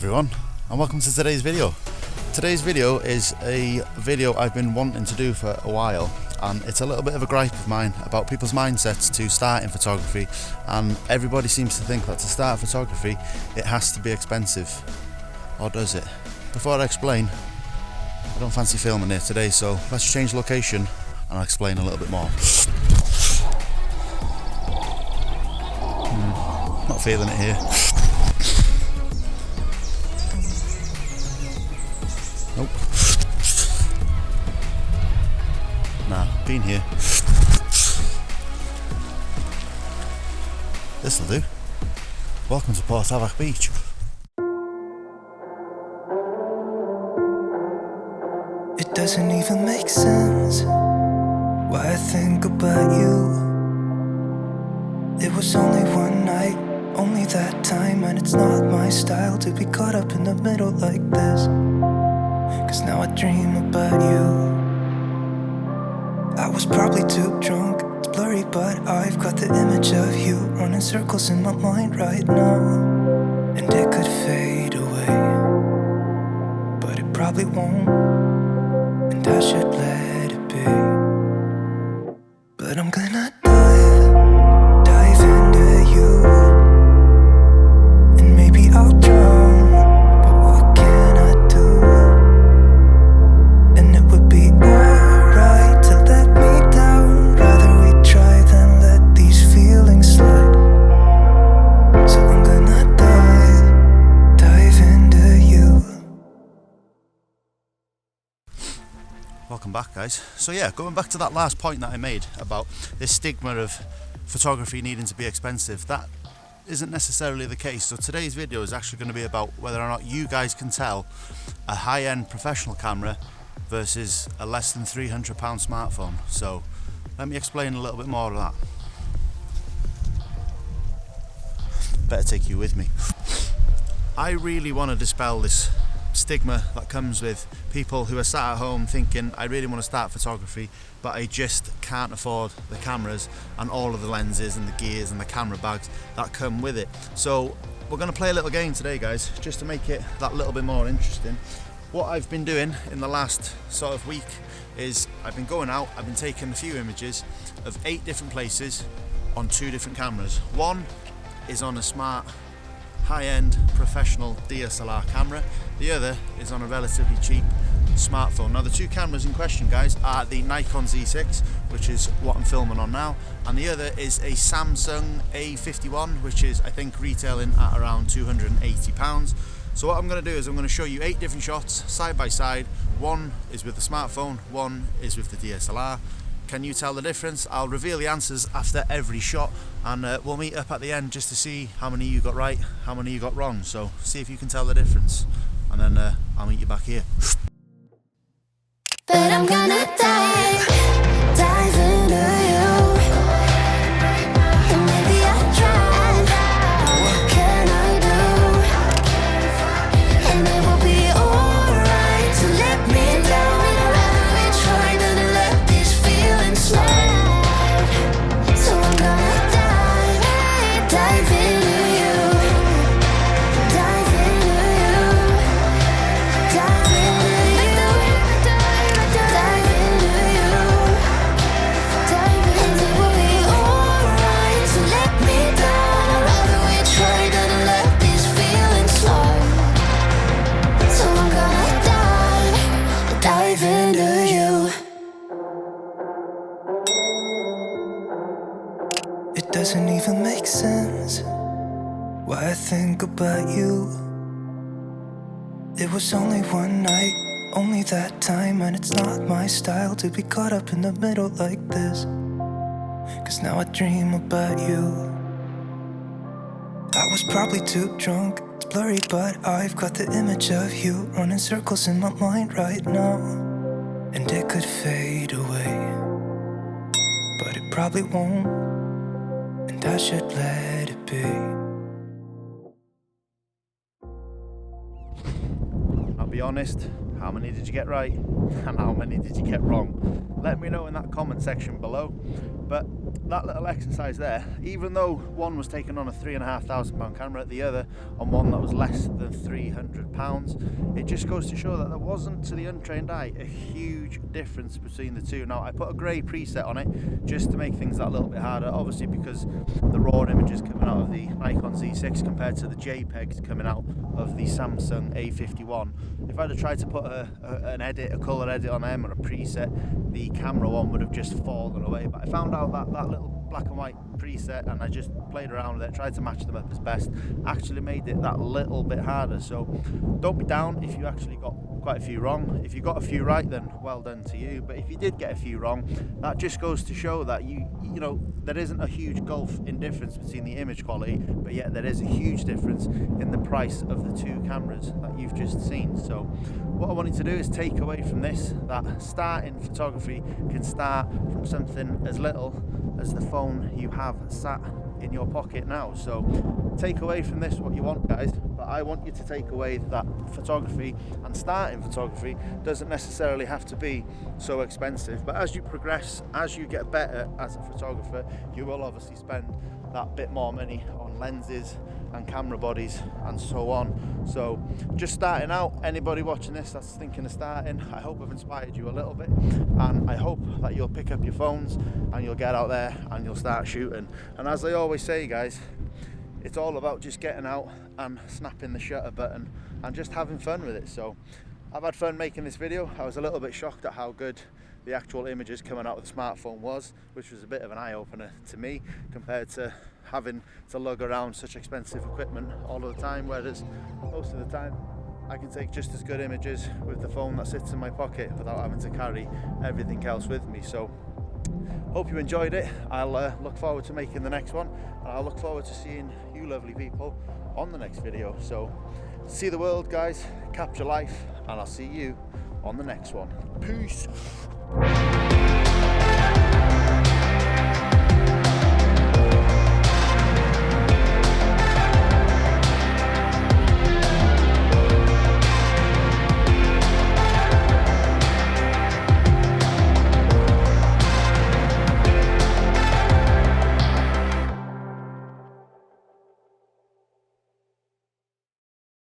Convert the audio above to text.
everyone, and welcome to today's video. Today's video is a video I've been wanting to do for a while, and it's a little bit of a gripe of mine about people's mindsets to start in photography, and everybody seems to think that to start photography it has to be expensive. Or does it? Before I explain, I don't fancy filming it today, so let's change location and I'll explain a little bit more. Not feeling it here. Nope. Nah, been here. This'll do. Welcome to Portavac Beach. It doesn't even make sense why I think about you. It was only one night, only that time, and it's not my style to be caught up in the middle like this. 'Cause now I dream about you. I was probably too drunk, it's blurry, but I've got the image of you running circles in my mind right now. And it could fade away, but it probably won't, and I should let it be. But I'm gonna dive into you, and maybe I'll drown, but what can I do? And it would be alright to let me down. Rather we try than let these feelings slide. So I'm gonna dive into you. Welcome back, guys. So yeah, going back to that last point that I made about this stigma of photography needing to be expensive, that isn't necessarily the case. So today's video is actually going to be about whether or not you guys can tell a high-end professional camera versus a less than £300 smartphone. So let me explain a little bit more of that. Better take you with me. I really want to dispel this stigma that comes with people who are sat at home thinking, I really want to start photography, but I just can't afford the cameras and all of the lenses and the gears and the camera bags that come with it. So we're going to play a little game today, guys, just to make it that little bit more interesting. What I've been doing in the last sort of week is I've been going out, I've been taking a few images of 8 different places on 2 different cameras. One is on a smart high-end professional DSLR camera, the other is on a relatively cheap smartphone. Now the 2 cameras in question, guys, are the Nikon Z6, which is what I'm filming on now, and the other is a Samsung A51, which is I think retailing at around £280. So what I'm going to do is I'm going to show you 8 different shots side by side. One is with the smartphone, one is with the DSLR. Can you tell the difference? I'll reveal the answers after every shot, and we'll meet up at the end just to see how many you got right, how many you got wrong. So see if you can tell the difference, and then I'll meet you back here. But I'm gonna dive into you. And maybe I'll try. What can I do? And it will be alright to let me down. Rather we try than let these feelings slide. So I'm gonna dive into you. Dive into you. Dive into you. Dive into you. Dive into you. And it will be alright to let me down. Rather we try than let these feelings slide. So I'm gonna dive into you. It doesn't even make sense why I think about you. It was only one night, only that time, and it's not my style to be caught up in the middle like this. 'Cause now I dream about you. I was probably too drunk, it's blurry, but I've got the image of you running circles in my mind right now. And it could fade away, but it probably won't, and I should let it be. I'll be honest, How many did you get right? And how many did you get wrong? Let me know in that comment section below. But that little exercise there, even though one was taken on a £3,500 camera, the other on one that was less than £300, it just goes to show that there wasn't, to the untrained eye, a huge difference between the two. Now I put a grey preset on it just to make things that little bit harder, obviously because the raw images coming out of the Nikon Z6 compared to the JPEGs coming out of the Samsung A51. If I'd have tried to put a colour edit on them or a preset, the camera one would have just fallen away. But I found out that little black and white preset, and I just played around with it, tried to match them up as best, actually made it that little bit harder. So don't be down if you actually got quite a few wrong. If you got a few right, then well done to you. But if you did get a few wrong, that just goes to show that you know there isn't a huge gulf in difference between the image quality, but yet there is a huge difference in the price of the two cameras that you've just seen. So what I wanted to do is take away from this that starting photography can start from something as little as the phone you have sat in your pocket now. So take away from this what you want, guys, but I want you to take away that photography and starting photography doesn't necessarily have to be so expensive. But as you progress, as you get better as a photographer, you will obviously spend that bit more money on lenses and camera bodies and so on. So just starting out, anybody watching this that's thinking of starting, I hope I've inspired you a little bit, and I hope that you'll pick up your phones and you'll get out there and you'll start shooting. And as I always say, guys, it's all about just getting out and snapping the shutter button and just having fun with it. So I've had fun making this video. I was a little bit shocked at how good the actual images coming out of the smartphone was, which was a bit of an eye-opener to me compared to having to lug around such expensive equipment all of the time, whereas most of the time I can take just as good images with the phone that sits in my pocket without having to carry everything else with me. So hope you enjoyed it. I'll look forward to making the next one, and I'll look forward to seeing you lovely people on the next video. So see the world, guys, capture life, and I'll see you on the next one. Peace.